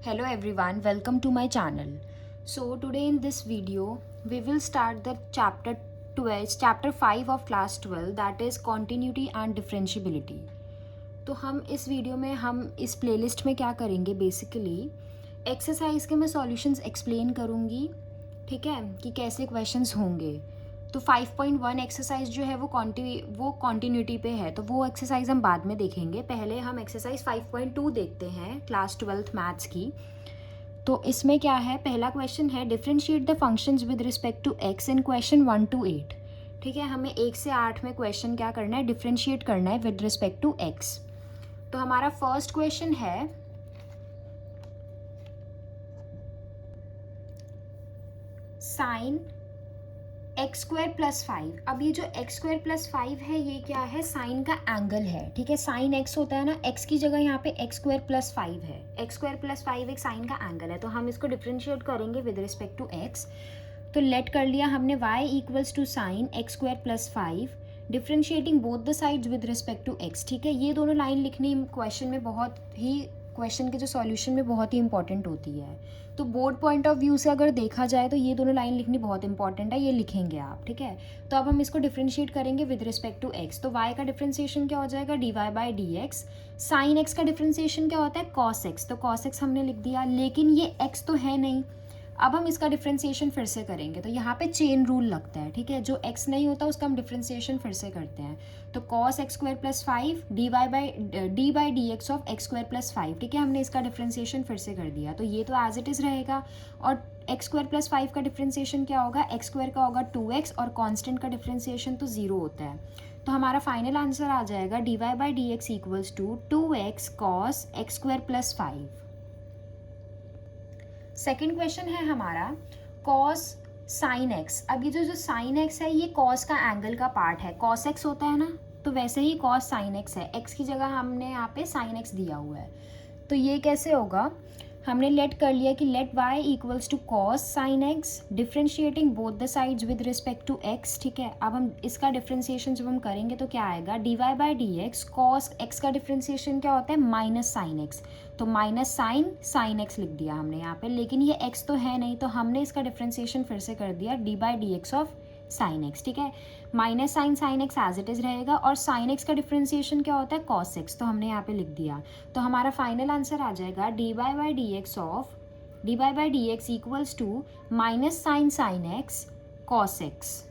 Hello everyone, welcome to my channel. So today in this video we will start the chapter 5 of class 12, that is continuity and differentiability. तो हम इस video में हम इस playlist में क्या करेंगे, बेसिकली एक्सरसाइज के मैं सॉल्यूशंस एक्सप्लेन करूँगी, ठीक है, कि कैसे क्वेश्चंस होंगे. तो 5.1 एक्सरसाइज जो है वो कॉन्टीन्यूटी पे है, तो वो एक्सरसाइज हम बाद में देखेंगे. पहले हम एक्सरसाइज 5.2 देखते हैं क्लास 12th मैथ्स की. तो इसमें क्या है, पहला क्वेश्चन है differentiate the functions with respect to X in question 1 to 8. ठीक है, हमें 1 से 8 में क्वेश्चन क्या करना है, डिफरेंशिएट करना है विद रिस्पेक्ट टू एक्स. तो हमारा फर्स्ट क्वेश्चन है साइन एक्स स्क्वायर प्लस 5. अब ये जो एक्स स्क्वायर प्लस 5 है ये क्या है, साइन का एंगल है. ठीक है, साइन एक्स होता है ना, एक्स की जगह यहाँ पे एक्स स्क्वायर प्लस 5 है. एक्स स्क्वायर प्लस 5 एक साइन का एंगल है, तो हम इसको डिफ्रेंशिएट करेंगे विद रिस्पेक्ट टू एक्स. तो लेट कर लिया हमने y equals to sine x square plus 5 differentiating both the sides with respect to X. ठीक है, ये दोनों लाइन लिखनी क्वेश्चन में बहुत ही, क्वेश्चन के जो सॉल्यूशन में बहुत ही इंपॉर्टेंट होती है. तो बोर्ड पॉइंट ऑफ व्यू से अगर देखा जाए तो ये दोनों लाइन लिखनी बहुत इंपॉर्टेंट है, ये लिखेंगे आप. ठीक है, तो अब हम इसको डिफ्रेंशिएट करेंगे विद रिस्पेक्ट टू एक्स. तो y का डिफ्रेंशिएशन क्या हो जाएगा, D Y by D X. Sine X का डिफ्रेंशिएशन क्या होता है, कॉस एक्स. तो कॉस एक्स हमने लिख दिया, लेकिन ये एक्स तो है नहीं. अब हम इसका डिफ्रेंशिएशन फिर से करेंगे, तो यहाँ पे चेन रूल लगता है. ठीक है, जो x नहीं होता उसका हम डिफ्रेंशिएशन फिर से करते हैं. तो cos x square plus 5 D by D x of x square plus 5. ठीक है, हमने इसका डिफ्रेंशिएशन फिर से कर दिया, तो ये तो एज इट इज़ रहेगा. और एक्स स्क्वायर प्लस 5 का डिफ्रेंशिएशन क्या होगा, एक्स स्क्वायर का होगा 2x, और कांस्टेंट का डिफ्रेंशिएशन तो 0 होता है. तो हमारा फाइनल आंसर आ जाएगा D Y by D x equals to 2x cos x square plus 5. Second question है हमारा कॉस साइन एक्स. अब ये जो साइन एक्स है ये कॉस का एंगल का पार्ट है. कॉस एक्स होता है ना, तो वैसे ही कॉस साइन एक्स है. एक्स की जगह हमने यहाँ पे साइन एक्स दिया हुआ है. तो ये कैसे होगा, हमने लेट कर लिया कि let y equals to cos sine X differentiating both the sides with respect to x. ठीक है, अब हम इसका डिफ्रेंशिएशन जब हम करेंगे तो क्या आएगा, D Y by D X. Cos X का डिफ्रेंशिएशन क्या होता है, माइनस साइन एक्स. तो माइनस साइन एक्स लिख दिया हमने यहाँ पे, लेकिन ये x तो है नहीं, तो हमने इसका डिफ्रेंशिएशन फिर से कर दिया D by D x of sine X. ठीक है, minus sine X as it is रहेगा, और साइन एक्स का डिफ्रेंशिएशन क्या होता है, कॉस एक्स. तो हमने यहाँ पे लिख दिया. तो हमारा फाइनल आंसर आ जाएगा D Y by D x equals to minus sine x cos x.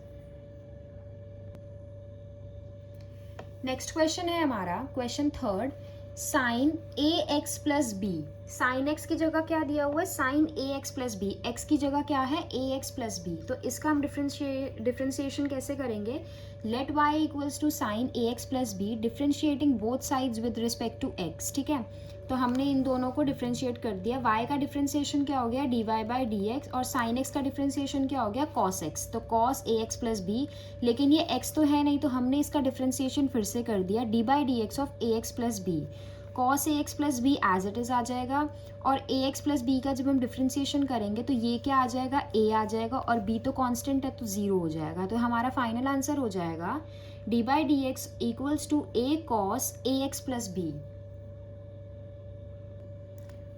Next question है हमारा क्वेश्चन थर्ड, साइन ए x plus b. Sine x की जगह क्या दिया हुआ है, साइन ए एक्स प्लस बी. एक्स की जगह क्या है, ए एक्स प्लस बी. तो इसका हम डिफ्रेंशिएशन कैसे करेंगे, let Y equals to sine A x plus B differentiating both sides with respect to X. ठीक है, तो हमने इन दोनों को डिफ्रेंशिएट कर दिया. y का डिफ्रेंशिएशन क्या हो गया, D Y by D X, और साइन एक्स का डिफ्रेंशिएशन क्या हो गया, कॉस एक्स. तो कॉस ए एक्स प्लस बी, लेकिन ये x तो है नहीं, तो हमने इसका डिफ्रेंशिएशन फिर से कर दिया D by D x of A x plus b. Cos A x plus B as it is आ जाएगा, और ए एक्स प्लस बी का जब हम डिफ्रेंशिएशन करेंगे तो ये क्या आ जाएगा, a आ जाएगा, और b तो कांस्टेंट है तो 0 हो जाएगा. तो हमारा फाइनल आंसर हो जाएगा d by D x equals to a cos A x plus b.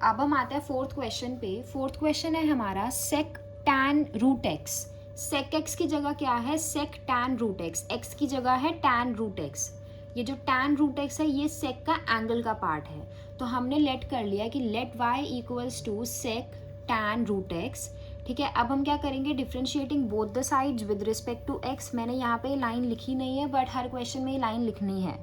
अब हम आते हैं फोर्थ क्वेश्चन पे. फोर्थ क्वेश्चन है हमारा sec tan root x. Sec x की जगह क्या है, sec tan root x. X की जगह है टैन रूट एक्स. ये जो टैन रूट एक्स है ये सेक का एंगल का पार्ट है. तो हमने लेट कर लिया कि let Y equals to sec tan root x. ठीक है, अब हम क्या करेंगे, differentiating both the sides with respect to X. मैंने यहाँ पे लाइन लिखी नहीं है, बट हर क्वेश्चन में ये लाइन लिखनी है.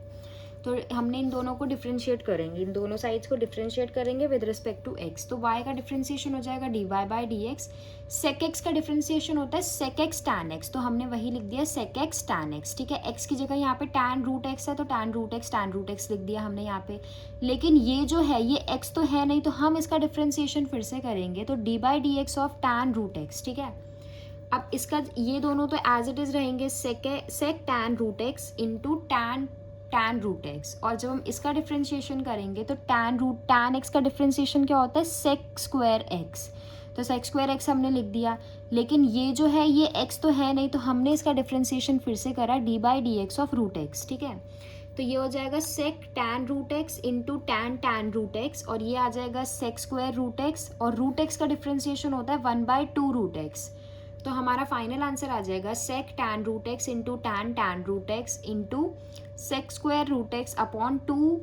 तो हमने इन दोनों को डिफ्रेंशिएट करेंगे, इन दोनों साइड्स को डिफ्रेंशिएट करेंगे विद रिस्पेक्ट टू एक्स. तो y का डिफ्रेंशिएशन हो जाएगा D Y by D X. Sec X का डिफ्रेंशिएशन होता है सेक एक्स टैन एक्स, तो हमने वही लिख दिया सेक एक्स टैन एक्स. ठीक है, x की जगह यहाँ पे टैन रूट एक्स है, तो टैन रूट एक्स लिख दिया हमने यहाँ पे. लेकिन ये जो है ये x तो है नहीं, तो हम इसका डिफ्रेंशिएशन फिर से करेंगे, तो D by D x of tan root x. ठीक है, अब इसका ये दोनों तो एज इट इज़ रहेंगे sec tan root x into tan root x. और जब हम इसका डिफ्रेंशिएशन करेंगे तो टैन एक्स का डिफ्रेंशिएशन क्या होता है, सेक स्क्वायर एक्स. तो सेक स्क्वायर एक्स हमने लिख दिया, लेकिन ये जो है ये एक्स तो है नहीं, तो हमने इसका डिफ्रेंशिएशन फिर से करा d by D x of root x. ठीक है, तो ये हो जाएगा sec tan root x into tan tan root x, और ये आ जाएगा सेक स्क्वायर रूट एक्स, और रूट एक्स का डिफ्रेंसिएशन होता है 1/2 रूट एक्स। तो हमारा फाइनल आंसर आ जाएगा sec tan root x into tan tan root x into sec square root x upon 2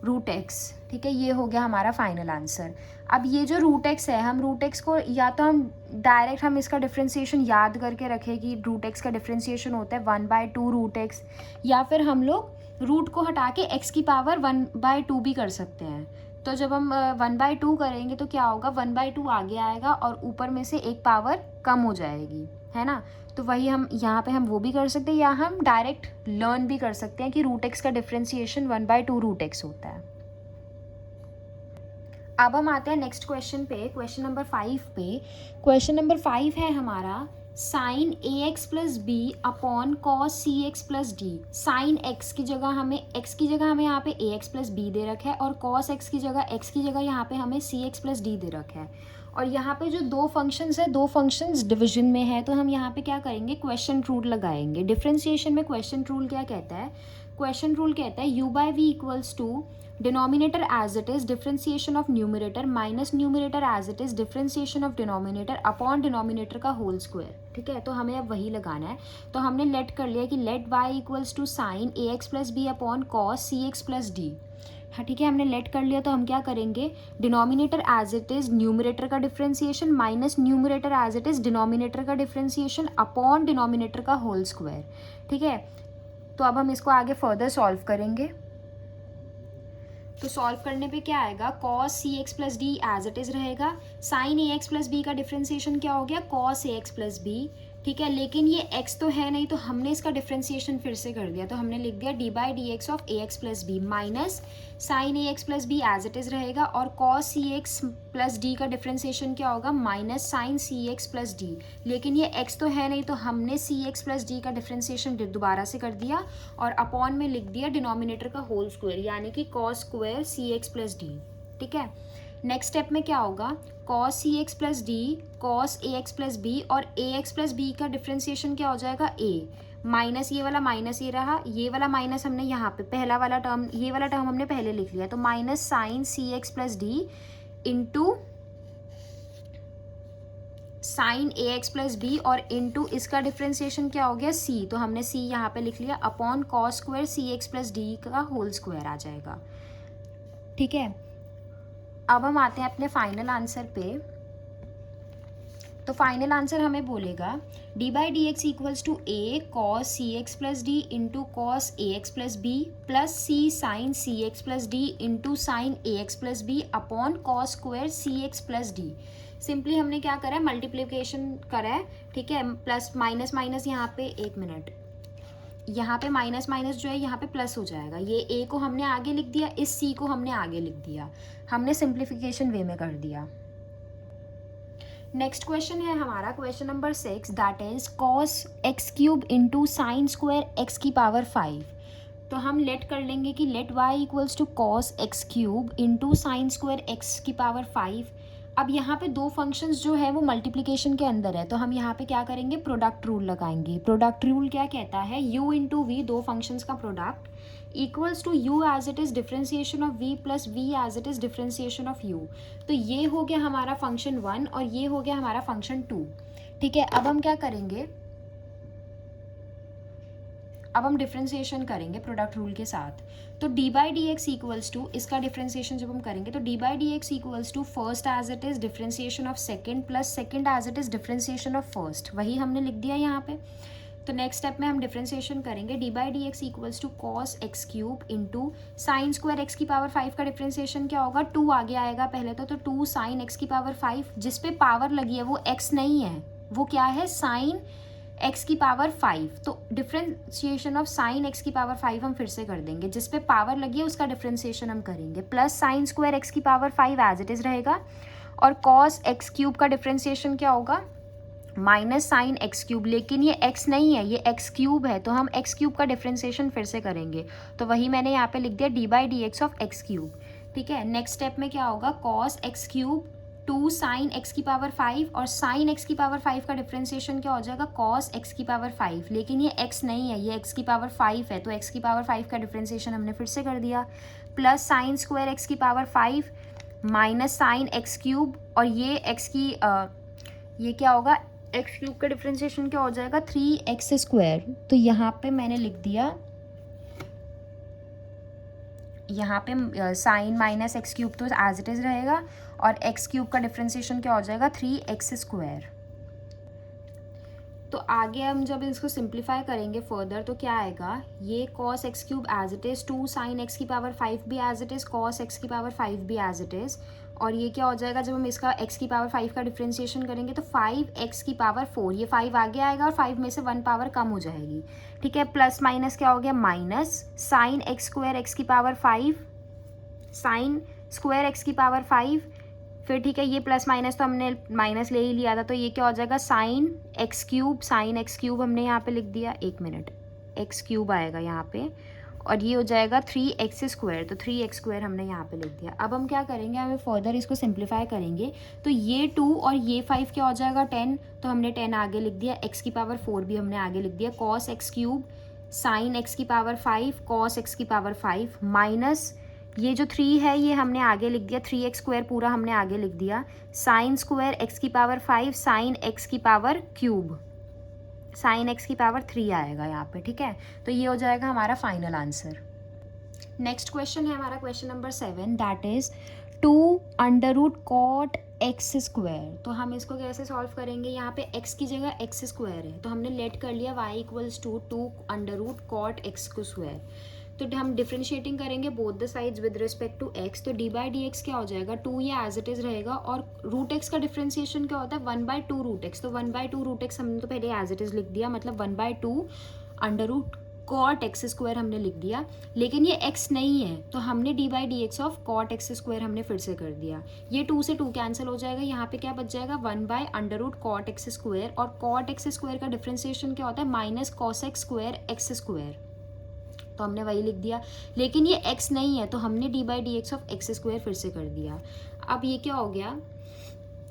root x. ठीक है, ये हो गया हमारा फाइनल आंसर। अब ये जो रूट एक्स है, हम रूट एक्स को या तो हम डायरेक्ट हम इसका डिफ्रेंसिएशन याद करके रखें कि रूट एक्स का डिफ्रेंसिएशन होता है 1/2 रूट एक्स, या फिर हम लोग रूट को हटा के एक्स की पावर 1/2 भी कर सकते हैं। तो जब हम 1/2 करेंगे तो क्या होगा, 1/2 आगे आएगा और ऊपर में से एक पावर कम हो जाएगी, है ना। तो वही हम यहाँ पे हम वो भी कर सकते हैं, या हम डायरेक्ट लर्न भी कर सकते हैं कि रूट एक्स का डिफ्रेंसिएशन 1/2 रूट एक्स होता है। अब हम आते हैं नेक्स्ट क्वेश्चन पे, क्वेश्चन नंबर 5 पे। क्वेश्चन नंबर 5 है हमारा साइन ए x plus B upon cos सी x plus d. Sine x की जगह हमें यहाँ पे ए एक्स प्लस बी दे रखा है, और कॉस एक्स की जगह यहाँ पे हमें सी एक्स प्लस डी दे रखा है। और यहाँ पे जो दो फंक्शंस है, दो फंक्शंस डिवीजन में है, तो हम यहाँ पे क्या करेंगे, क्वेश्चन रूल लगाएंगे। डिफरेंशिएशन में क्वेश्चन रूल क्या कहता है, क्वेश्चन रूल कहता है U by V equals to denominator as it is differentiation of numerator minus numerator as it is differentiation of denominator upon denominator का होल स्क्वायर। ठीक है, तो हमें अब वही लगाना है। तो हमने लेट कर लिया कि let Y equals to sine A x plus B upon cos C x plus D. हाँ ठीक है, हमने लेट कर लिया। तो हम क्या करेंगे, denominator as it is numerator का differentiation minus numerator as it is denominator का डिफरेंशिएशन अपॉन डिनोमिनेटर का होल स्क्वायर। ठीक है, तो अब हम इसको आगे फर्दर सॉल्व करेंगे। तो सॉल्व करने पे क्या आएगा, cos C x plus D as it is रहेगा। साइन ए एक्स प्लस बी का डिफरेंशिएशन क्या हो गया, कॉस ए एक्स प्लस बी। ठीक है, लेकिन ये x तो है नहीं, तो हमने इसका डिफरेंशिएशन फिर से कर दिया। तो हमने लिख दिया D by D x of A x plus B minus sine A x plus B as it is रहेगा, और कॉस सी एक्स प्लस डी का डिफरेंशिएशन क्या होगा, माइनस साइन सी एक्स प्लस डी। लेकिन ये x तो है नहीं, तो हमने सी एक्स प्लस डी का डिफरेंशिएशन दोबारा से कर दिया और अपॉन में लिख दिया डिनोमिनेटर का होल स्क्वायर, यानी कि cos square C x plus D. ठीक है, नेक्स्ट स्टेप में क्या होगा, cos C x plus D cos A x plus b, और ए एक्स प्लस बी का डिफरेंशिएशन क्या हो जाएगा, ए माइनस ये वाला माइनस ये रहा, ये वाला माइनस हमने यहाँ पे पहला वाला टर्म, ये वाला टर्म हमने पहले लिख लिया। तो माइनस साइन सी x plus D into sine ए एक्स प्लस बी, और इंटू इसका डिफरेंशिएशन क्या हो गया, सी। तो हमने सी यहाँ पे लिख लिया upon cos square C x plus D का होल स्क्वायर आ जाएगा। ठीक है, अब हम आते हैं अपने फाइनल आंसर पे। तो फाइनल आंसर हमें बोलेगा D by D x equals to A cos C x plus D into cos A x plus B plus C sine C x plus D into sine A x plus B upon cos square C x plus D. Simply हमने क्या करा है, multiplication करा है। ठीक है, plus minus minus यहाँ पे, एक मिनट, यहाँ पे माइनस माइनस जो है यहाँ पे प्लस हो जाएगा। ये a को हमने आगे लिख दिया, इस c को हमने आगे लिख दिया, हमने सिंप्लीफिकेशन वे में कर दिया। नेक्स्ट क्वेश्चन है हमारा question number 6, that is cos X cube into sine square X की पावर 5। तो हम लेट कर लेंगे कि let y equals to cos X cube into sine square X की पावर 5। अब यहाँ पे दो फंक्शंस जो है वो मल्टीप्लिकेशन के अंदर है, तो हम यहाँ पे क्या करेंगे, प्रोडक्ट रूल लगाएंगे। प्रोडक्ट रूल क्या कहता है, u इंटू वी, दो फंक्शंस का product equals to u as it is differentiation of v plus v as it is differentiation of u। तो ये हो गया हमारा फंक्शन 1 और ये हो गया हमारा फंक्शन 2। ठीक है, अब हम क्या करेंगे, अब हम डिफरेंशिएशन करेंगे प्रोडक्ट रूल के साथ। तो D by D x equals to, इसका डिफरेंशिएशन जब हम करेंगे तो D by D x equals to first as it is differentiation of second plus second as it is differentiation of first, वही हमने लिख दिया यहाँ पे। तो नेक्स्ट स्टेप में हम डिफरेंशिएशन करेंगे, D by D x equals to cos X cube into sine square X की पावर 5 का डिफरेंशिएशन क्या होगा, 2 आगे आएगा पहले तो 2 साइन एक्स की पावर 5, जिस पे पावर लगी है वो x नहीं है, वो क्या है, साइन x की पावर 5। तो डिफरेंशिएशन ऑफ साइन x की पावर 5 हम फिर से कर देंगे, जिस पे पावर लगी है उसका डिफरेंशिएशन हम करेंगे, प्लस साइन स्क्वायर x की पावर 5 एज इट इज रहेगा, और कॉस एक्स क्यूब का डिफरेंशिएशन क्या होगा, माइनस साइन एक्स क्यूब, लेकिन ये x नहीं है, ये x क्यूब है, तो हम x क्यूब का डिफरेंशिएशन फिर से करेंगे। तो वही मैंने यहाँ पे लिख दिया D by D x of x cube. ठीक है, नेक्स्ट स्टेप में क्या होगा, cos X cube 2 sine x की पावर 5 और साइन एक्स की पावर 5 का डिफ्रेंसिएशन क्या हो जाएगा कॉस एक्स की पावर 5, लेकिन ये एक्स नहीं है, ये एक्स की पावर 5 है, तो एक्स की पावर 5 का डिफ्रेंसिएशन हमने फिर से कर दिया, प्लस साइन स्क्वायर एक्स की power 5 minus sine x cube, और ये एक्स की ये क्या होगा एक्स क्यूब का डिफ्रेंसिएशन क्या हो जाएगा 3x स्क्वायर। तो यहाँ पे मैंने लिख दिया, यहाँ पे साइन माइनस एक्स क्यूब तो एज इट इज़ रहेगा, और एक्स क्यूब का डिफ्रेंसिएशन क्या हो जाएगा 3x स्क्वायर। तो आगे हम जब इसको सिंप्लीफाई करेंगे फर्दर तो क्या आएगा, ये cos X cube as it is, 2 sine x की पावर 5 भी as it is, cos X की पावर 5 भी एज इट इज़, और ये क्या हो जाएगा जब हम इसका x की पावर 5 का डिफ्रेंसिएशन करेंगे तो 5x की पावर 4, ये 5 आगे आएगा और 5 में से 1 पावर कम हो जाएगी, ठीक है। प्लस माइनस क्या हो गया minus sine x square X की पावर 5, साइन स्क्वायर एक्स की पावर 5, फिर ठीक है ये प्लस माइनस तो हमने माइनस ले ही लिया था, तो ये क्या हो जाएगा साइन एक्स क्यूब हमने यहाँ पे लिख दिया, 1 मिनट, एक्स क्यूब आएगा यहाँ पे, और ये हो जाएगा 3x स्क्वायर, तो 3x स्क्वायर हमने यहाँ पे लिख दिया। अब हम क्या करेंगे, हमें फर्दर इसको सिंप्लीफाई करेंगे, तो ये 2 और ये 5 क्या हो जाएगा 10, तो हमने 10 आगे लिख दिया, x की पावर 4 भी हमने आगे लिख दिया, cos X cube sine x की पावर 5 कॉस एक्स की पावर 5 माइनस ये जो 3 है ये हमने आगे लिख दिया, 3x स्क्वायर पूरा हमने आगे लिख दिया, साइन स्क्वायर एक्स की पावर 5 साइन एक्स की पावर क्यूब, साइन एक्स की पावर 3 आएगा यहाँ पे, ठीक है। तो ये हो जाएगा हमारा फाइनल आंसर। नेक्स्ट क्वेश्चन है हमारा question number 7, that is 2 under root cot X square. तो हम इसको कैसे सॉल्व करेंगे, यहाँ पे x की जगह एक्स स्क्वायर है, तो हमने लेट कर लिया y equals to 2 under root cot X square. तो हम डिफ्रेंशिएटिंग करेंगे both the sides with respect to x, तो d बाई डी एक्स क्या हो जाएगा 2, ये एज इट इज़ रहेगा, और रूट x का डिफ्रेंशिएशन क्या होता है 1/2 रूट x, तो 1/2 रूट x हमने तो पहले एज इट इज़ लिख दिया, मतलब 1/2 under root cot X square हमने लिख दिया, लेकिन ये x नहीं है तो हमने d by D x of cot X square हमने फिर से कर दिया, ये 2 से 2 कैंसिल हो जाएगा, यहाँ पे क्या बच जाएगा 1/अंडर रूट कॉट एक्स स्क्वायर, और कॉट एक्स स्क्वायर का डिफ्रेंशिएशन क्या होता है minus cos x square x square, तो हमने वही लिख दिया, लेकिन ये x नहीं है तो हमने d by D x of x square फिर से कर दिया। अब ये क्या हो गया,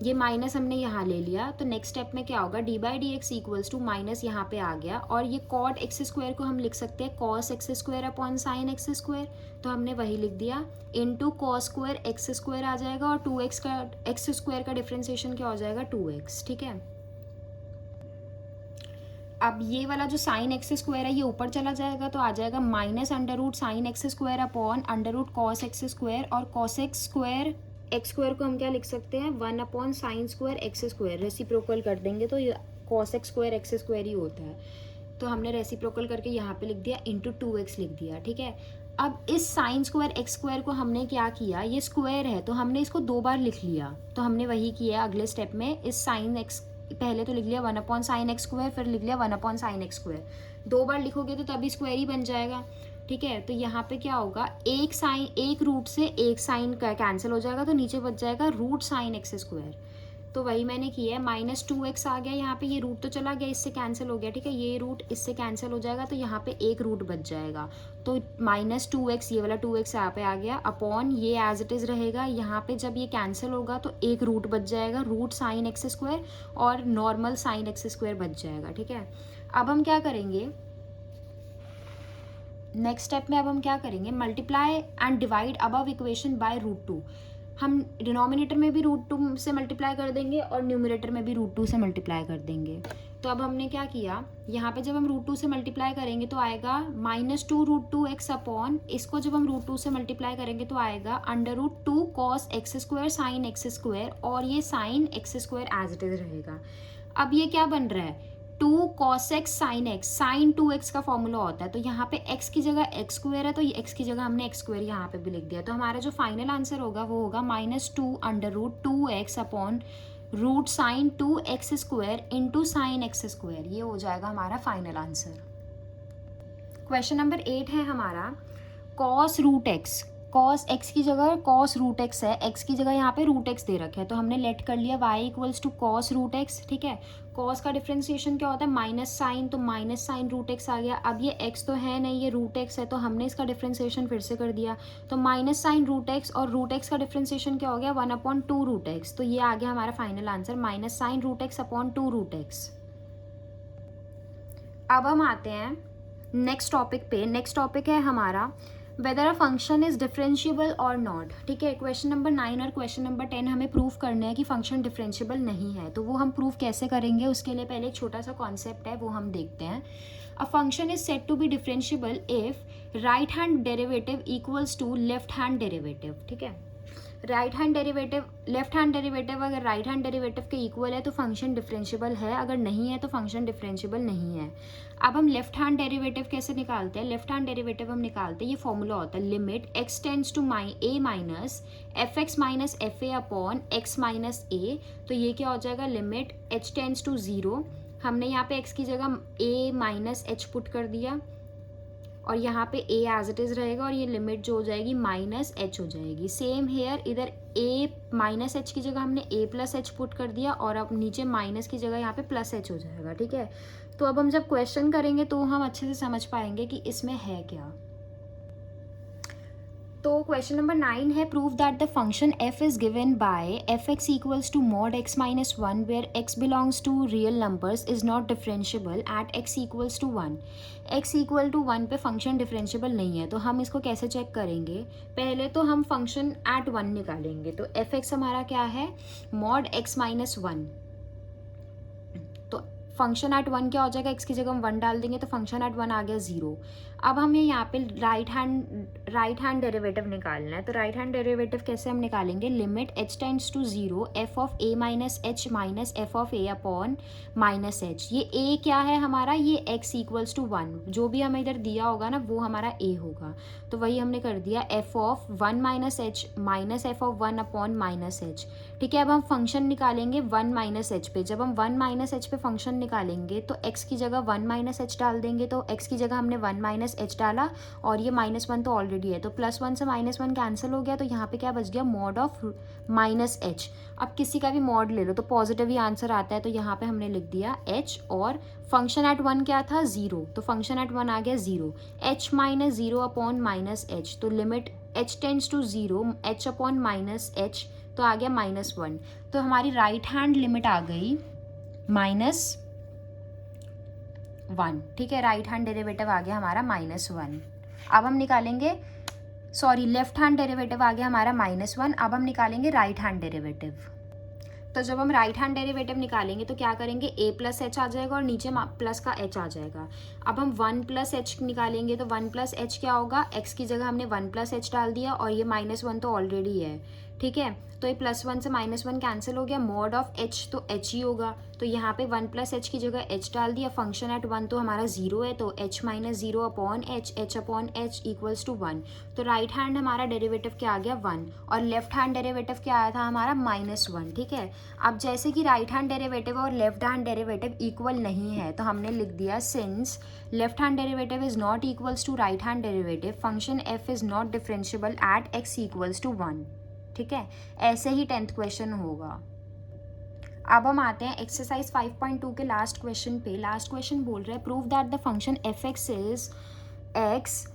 ये माइनस हमने यहाँ ले लिया, तो नेक्स्ट स्टेप में क्या होगा d by D x equals to minus यहाँ पे आ गया, और ये कॉट एक्स स्क्वायर को हम लिख सकते हैं cos x square upon sine x square, तो हमने वही लिख दिया, into cos square x square आ जाएगा, और 2x का एक्स स्क्वायर का डिफ्रेंसिएशन क्या हो जाएगा 2x, ठीक है। अब ये वाला जो साइन एक्स स्क्वायर है ये ऊपर चला जाएगा, तो आ जाएगा minus under root sine x square upon under root cos x square, और cos x square x square को हम क्या लिख सकते हैं 1 upon sine square x square, reciprocal कर देंगे तो ये cos x square x square ही होता है, तो हमने रेसिप्रोकल करके यहाँ पे लिख दिया इंटू 2x लिख दिया, ठीक है। अब इस साइन स्क्वायर एक्स स्क्वायर को हमने क्या किया, ये स्क्वायर है तो हमने इसको 2 बार लिख लिया, तो हमने वही किया अगले स्टेप में, इस साइन एक्स पहले तो लिख लिया 1 अपॉन साइन एक्स स्क्वायर, फिर लिख लिया 1 अपॉन साइन एक्स स्क्वायर, 2 बार लिखोगे तो तभी स्क्वायर ही बन जाएगा, ठीक है। तो यहाँ पे क्या होगा एक साइन एक रूट से एक साइन का कैंसिल हो जाएगा, तो नीचे बच जाएगा रूट साइन एक्स स्क्वायर, तो वही मैंने किया है, माइनस 2x आ गया, यहाँ पे ये रूट तो चला गया इससे कैंसिल हो गया, ठीक है, ये रूट इससे कैंसिल हो जाएगा, तो यहाँ पे एक रूट बच जाएगा, तो माइनस 2x ये वाला 2x यहाँ पे आ गया, अपॉन ये एज इट इज़ रहेगा, यहाँ पे जब ये कैंसिल होगा तो एक रूट बच जाएगा रूट साइन एक्स स्क्वायर, और नॉर्मल साइन एक्स स्क्वायर बच जाएगा, ठीक है। अब हम क्या करेंगे नेक्स्ट स्टेप में, अब हम क्या करेंगे multiply and divide above equation by √2, हम डिनोमिनेटर में भी √2 से मल्टीप्लाई कर देंगे और न्यूमरेटर में भी √2 से मल्टीप्लाई कर देंगे। तो अब हमने क्या किया, यहाँ पे जब हम √2 से मल्टीप्लाई करेंगे तो आएगा -2 √2x अपॉन, इसको जब हम √2 से मल्टीप्लाई करेंगे तो आएगा अंडर√2 cos x square sine x square, और ये sine x square as it is रहेगा। अब ये क्या बन रहा है 2 cos x sin x, sine 2x का फॉर्मूला होता है, तो यहाँ पे x की जगह x स्क्वायर है, तो ये x की जगह हमने x स्क्वायर यहाँ पे भी लिख दिया, तो हमारा जो फाइनल आंसर होगा वो होगा -2 अंडर√2x upon root sine 2x square into sine x square, ये हो जाएगा हमारा फाइनल आंसर। क्वेश्चन नंबर 8 है हमारा cos √x, कॉस एक्स की जगह कॉस रूट एक्स है, एक्स की जगह यहाँ पे रूट एक्स दे रखा है, तो हमने लेट कर लिया y equals to cos root x, ठीक है। कॉस का डिफ्रेंसिएशन क्या होता है, माइनस साइन, तो माइनस साइन रूट एक्स आ गया। अब ये x तो है नहीं, ये रूट एक्स है, तो हमने इसका डिफ्रेंसिएशन फिर से कर दिया, तो माइनस साइन रूट एक्स, और रूट एक्स का डिफ्रेंसिएशन क्या हो गया, 1/2 रूट एक्स, तो ये आ गया हमारा final answer, minus sine root x upon 2 root X. अब हम आते हैं नेक्स्ट टॉपिक पे। नेक्स्ट टॉपिक है हमारा whether a function is differentiable और नॉट, ठीक है। क्वेश्चन नंबर 9 और क्वेश्चन नंबर 10 हमें प्रूव करना है कि फंक्शन डिफरेंशिएबल नहीं है, तो वो हम प्रूव कैसे करेंगे, उसके लिए पहले एक छोटा सा कॉन्सेप्ट है वो हम देखते हैं। A function is said to be differentiable if right hand derivative equals to left hand derivative, ठीक है। Right hand derivative left hand derivative अगर राइट हैंड डेरिवेटिव के इक्वल है तो फंक्शन डिफरेंशिएबल है, अगर नहीं है तो फंक्शन डिफरेंशिएबल नहीं है। अब हम लेफ्ट हैंड डेरिवेटिव कैसे निकालते हैं, लेफ्ट हैंड डेरिवेटिव हम निकालते हैं, ये फॉर्मूला होता है limit x tends to a minus f x minus f a upon x minus a. तो ये क्या हो जाएगा, लिमिट एच टेंड्स टू 0, हमने यहाँ पे एक्स की जगह ए माइनस एच पुट कर दिया, और यहाँ पे a एज इट इज़ रहेगा, और ये लिमिट जो हो जाएगी माइनस एच हो जाएगी। सेम हेयर, इधर a माइनस एच की जगह हमने a प्लस एच पुट कर दिया, और अब नीचे माइनस की जगह यहाँ पे प्लस एच हो जाएगा, ठीक है। तो अब हम जब क्वेश्चन करेंगे तो हम अच्छे से समझ पाएंगे कि इसमें है क्या। तो क्वेश्चन नंबर 9 है, prove that the function f is given by f x equals to mod x minus 1 where x belongs to real numbers is not differentiable at x equals to 1। x equal to 1 पे function differentiable नहीं है, तो हम इसको कैसे check करेंगे, पहले तो हम फंक्शन एट 1 निकालेंगे, तो एफ एक्स हमारा क्या है, मॉड x माइनस 1, तो फंक्शन एट 1 क्या हो जाएगा, x की जगह हम 1 डाल देंगे, तो फंक्शन एट 1 आ गया 0। अब हमें यहाँ पे राइट हैंड डेरिवेटिव निकालना है, तो राइट हैंड डेरिवेटिव कैसे हम निकालेंगे, limit h tends to 0 f of a minus h minus f of a upon minus h. ये a क्या है हमारा, ये x इक्वल्स टू 1, जो भी हमें इधर दिया होगा ना वो हमारा a होगा, तो वही हमने कर दिया, f of 1 minus h minus f of 1 upon minus h, ठीक है। अब हम फंक्शन निकालेंगे 1 माइनस एच पे, जब हम 1 माइनस एच पे फंक्शन निकालेंगे तो x की जगह 1 माइनस एच डाल देंगे, तो x की जगह हमने 1 माइनस एच डाला, और ये -1 तो ऑलरेडी है, तो +1 से -1 कैंसिल हो गया, तो यहाँ पे क्या बच गया, मॉड ऑफ माइनस एच। अब किसी का भी मॉड ले लो तो पॉजिटिव ही आंसर आता है, तो यहाँ पे हमने लिख दिया h, और फंक्शन एट 1 क्या था, 0, तो फंक्शन एट 1 आ गया 0, h minus 0 upon minus h, तो limit h tends to 0 h upon minus h, तो आ गया -1, तो हमारी राइट हैंड लिमिट आ गई -1, ठीक है। राइट हैंड डेरिवेटिव आ गया हमारा -1। अब हम निकालेंगे, सॉरी, लेफ्ट हैंड डेरिवेटिव आ गया हमारा -1, अब हम निकालेंगे राइट हैंड डेरिवेटिव। तो जब हम राइट हैंड डेरिवेटिव निकालेंगे तो क्या करेंगे, a प्लस एच आ जाएगा और नीचे प्लस का h आ जाएगा। अब हम 1 प्लस एच निकालेंगे, तो 1 प्लस एच क्या होगा, x की जगह हमने 1 प्लस एच डाल दिया, और ये -1 तो ऑलरेडी है, ठीक है। तो ये +1 से -1 कैंसिल हो गया, मॉड ऑफ h तो h ही होगा, तो यहाँ पे 1 प्लस एच की जगह h डाल दिया, फंक्शन एट 1 तो हमारा 0 है, तो h minus 0 upon h upon h equals to 1, तो राइट हैंड हमारा डेरिवेटिव क्या आ गया 1, और लेफ्ट हैंड डेरिवेटिव क्या आया था हमारा -1, ठीक है। अब जैसे कि राइट हैंड डेरिवेटिव और लेफ्ट हैंड डेरिवेटिव इक्वल नहीं है, तो हमने लिख दिया since left hand derivative is not equals to right hand derivative, function f is not differentiable at x equals to 1, ठीक है। ऐसे ही 10th क्वेश्चन होगा। अब हम आते हैं एक्सरसाइज 5.2 के लास्ट क्वेश्चन पे। लास्ट क्वेश्चन बोल रहा है, prove that the function f x is x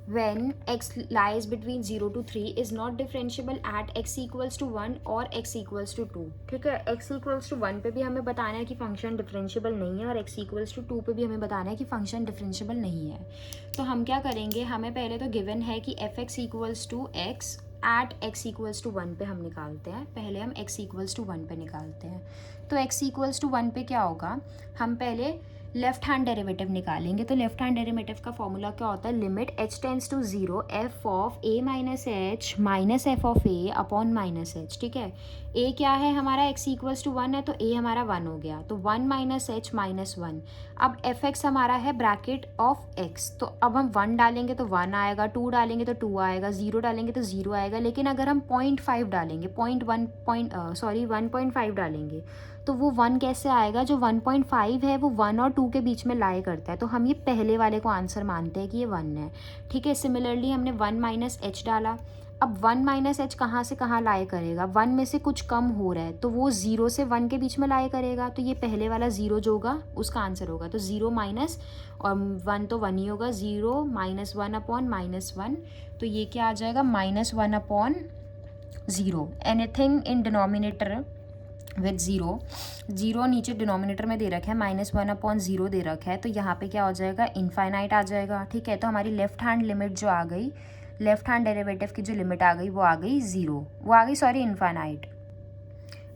when x lies between 0 to 3 is not differentiable at x equals to 1 और x इक्वल्स टू 2, ठीक है। x इक्वल्स टू 1 पे भी हमें बताना है कि फंक्शन डिफरेंशिएबल नहीं है, और x इक्वल्स टू 2 पे भी हमें बताना है कि फंक्शन डिफरेंशिएबल नहीं है। तो हम क्या करेंगे, हमें पहले तो गिवन है कि f x equals to x at x equals to 1 पे हम निकालते हैं, पहले हम x इक्वल्स टू 1 पे निकालते हैं। तो x इक्वल्स टू 1 पे क्या होगा, हम पहले लेफ्ट हैंड डेरिवेटिव निकालेंगे, तो लेफ्ट हैंड डेरिवेटिव का फॉर्मूला क्या होता है, limit h tends to 0 f of a minus h minus f of a upon minus h, ठीक है। a क्या है हमारा, x इक्वल्स टू 1 है, तो a हमारा 1 हो गया, तो 1 माइनस एच माइनस 1। अब एफ एक्स हमारा है ब्रैकेट ऑफ x, तो अब हम 1 डालेंगे तो 1 आएगा, 2 डालेंगे तो 2 आएगा, 0 डालेंगे तो 0 आएगा, लेकिन अगर हम 0.5 डालेंगे, 1.5 डालेंगे, तो वो 1 कैसे आएगा, जो 1.5 है वो 1 और 2 के बीच में लाई करता है, तो हम ये पहले वाले को आंसर मानते हैं कि ये 1 है, ठीक है। सिमिलरली हमने 1 माइनस एच डाला, अब 1 माइनस एच कहाँ से कहाँ लाए करेगा, 1 में से कुछ कम हो रहा है तो वो 0 से 1 के बीच में लाए करेगा, तो ये पहले वाला 0 जो होगा उसका आंसर होगा। तो 0 माइनस और 1 तो 1 ही होगा, 0 माइनस 1 अपॉन माइनस 1, तो ये क्या आ जाएगा -1 upon 0। Anything in denominator with 0 नीचे डिनोमिनेटर में दे रखा है, -1 अपॉन 0 दे रखा है, तो यहाँ पे क्या हो जाएगा, इनफाइनाइट आ जाएगा। ठीक है, तो हमारी लेफ्ट हैंड लिमिट जो आ गई, लेफ्ट हैंड डेरिवेटिव की जो लिमिट आ गई वो आ गई 0, वो आ गई सॉरी इनफाइनाइट।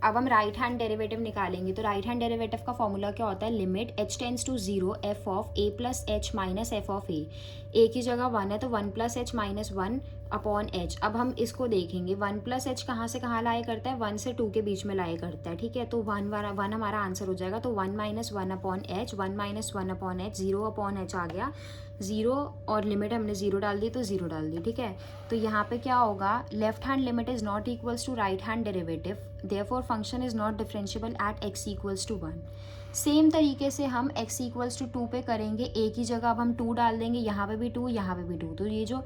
अब हम राइट हैंड डेरिवेटिव निकालेंगे, तो राइट हैंड डेरिवेटिव का फॉर्मूला क्या होता है, limit h tends to 0 f of a plus h minus f of a की जगह 1 है तो 1 plus h minus 1 upon h. अब हम इसको देखेंगे, 1 प्लस एच कहाँ से कहाँ लाए करता है, 1 से 2 के बीच में लाए करता है। ठीक है, तो 1 हमारा आंसर हो जाएगा, तो 1 minus 1 upon h, 1 minus 1 upon h, 0 upon h आ गया 0, और लिमिट हमने 0 डाल दी तो 0 डाल दी। ठीक है, तो यहाँ पे क्या होगा, left hand limit is not equals to right hand derivative, therefore function is not differentiable at x equals to 1। Same तरीके से हम x इक्वल्स टू 2 पे करेंगे, a की जगह अब हम 2 डाल देंगे, यहाँ पे भी 2, यहाँ पे भी 2, तो ये जो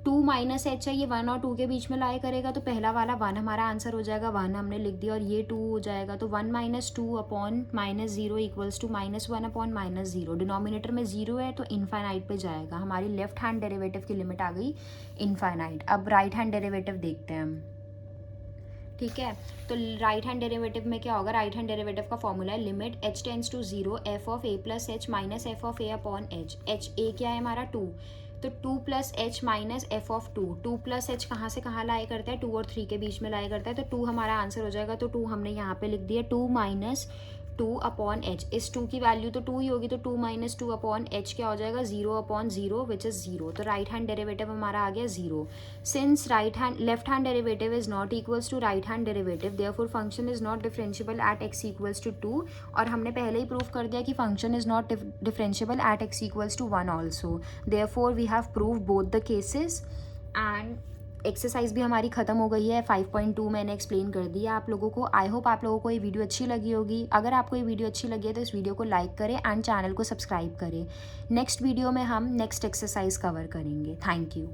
2 माइनस एच है ये 1 और 2 के बीच में लाए करेगा, तो पहला वाला 1 हमारा आंसर हो जाएगा, 1 हमने लिख दिया, और ये 2 हो जाएगा, तो 1 minus 2 upon minus 0 equals to -1 upon -0। Denominator में 0 है तो इनफाइनाइट पे जाएगा, हमारी लेफ्ट हैंड डेरिवेटिव की लिमिट आ गई इनफाइनाइट। अब राइट हैंड डेरिवेटिव देखते हैं हम। ठीक है, तो राइट हैंड डेरिवेटिव में क्या होगा, राइट हैंड डेरिवेटिव का फॉर्मूला है limit h tends to 0 f of a plus h minus f of a upon h. H a क्या है हमारा 2, तो 2 plus h minus f of 2, 2 plus h कहाँ से कहाँ लाया करता है, 2 और 3 के बीच में लाया करता है, तो 2 हमारा आंसर हो जाएगा, तो 2 हमने यहाँ पे लिख दिया, 2 माइनस 2 अपॉन एच। इस 2 की वैल्यू तो 2 ही होगी, तो 2 माइनस 2 अपॉन एच क्या हो जाएगा, 0 अपॉन 0 विच इज 0, तो राइट हैंड डेरिवेटिव हमारा आ गया 0। Since left hand derivative is not equals to right hand derivative, therefore function is not differentiable at x equals to 2, और हमने पहले ही प्रूव कर दिया कि function is not differentiable at x equals to 1 also, therefore we have prove both the cases. And exercise भी हमारी ख़त्म हो गई है, 5.2 मैंने एक्सप्लेन कर दिया आप लोगों को। आई होप आप लोगों को ये वीडियो अच्छी लगी होगी। अगर आपको ये वीडियो अच्छी लगी है तो इस वीडियो को लाइक करें एंड चैनल को सब्सक्राइब करें। नेक्स्ट वीडियो में हम नेक्स्ट एक्सरसाइज कवर करेंगे। Thank you.